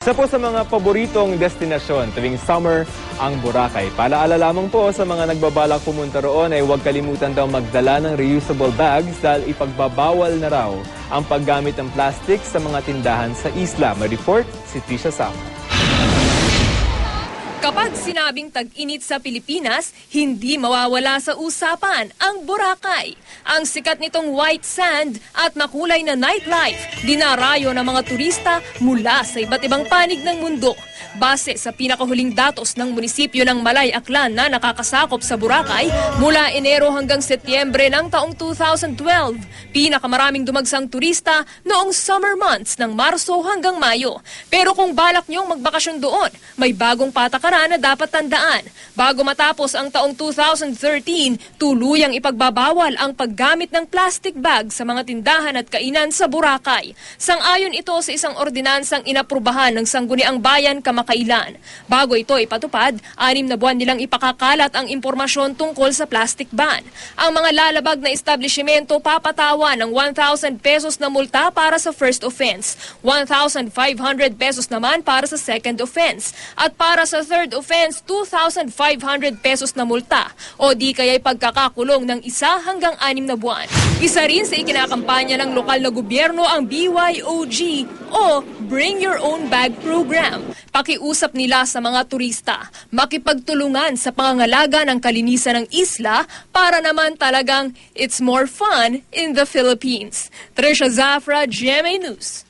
Isa po sa mga paboritong destinasyon tuwing summer ang Boracay. Paalaala lamang po sa mga nagbabalak pumunta roon ay huwag kalimutan daw magdala ng reusable bags dahil ipagbabawal na raw ang paggamit ng plastic sa mga tindahan sa isla. May report si Trisha Sam. Kapag sinabing tag-init sa Pilipinas, hindi mawawala sa usapan ang Boracay. Ang sikat nitong white sand at makulay na nightlife, dinarayo ng mga turista mula sa iba't ibang panig ng mundo. Base sa pinakahuling datos ng munisipyo ng Malay Aklan na nakakasakop sa Boracay, mula Enero hanggang Setyembre ng taong 2012, pinakamaraming dumagsang turista noong summer months ng Marso hanggang Mayo. Pero kung balak niyong magbakasyon doon, may bagong patakaran na dapat tandaan. Bago matapos ang taong 2013, tuluyang ipagbabawal ang paggamit ng plastic bag sa mga tindahan at kainan sa Boracay. Sang-ayon ito sa isang ordinansang inaprubahan ng Sangguniang Bayan kamakailan. Bago ito ipatupad, 6 na buwan nilang ipakakalat ang impormasyon tungkol sa plastic ban. Ang mga lalabag na establishmento papatawa ng 1,000 pesos na multa para sa first offense, 1,500 pesos naman para sa second offense, at para sa third offense, 2,500 pesos na multa o di kaya'y pagkakakulong ng 1 hanggang 6 na buwan. Isa rin sa ikinakampanya ng lokal na gobyerno ang BYOG o Bring Your Own Bag Program. Pakiusap nila sa mga turista, makipagtulungan sa pangangalaga ng kalinisan ng isla para naman talagang it's more fun in the Philippines. Trisha Zafra, GMA News.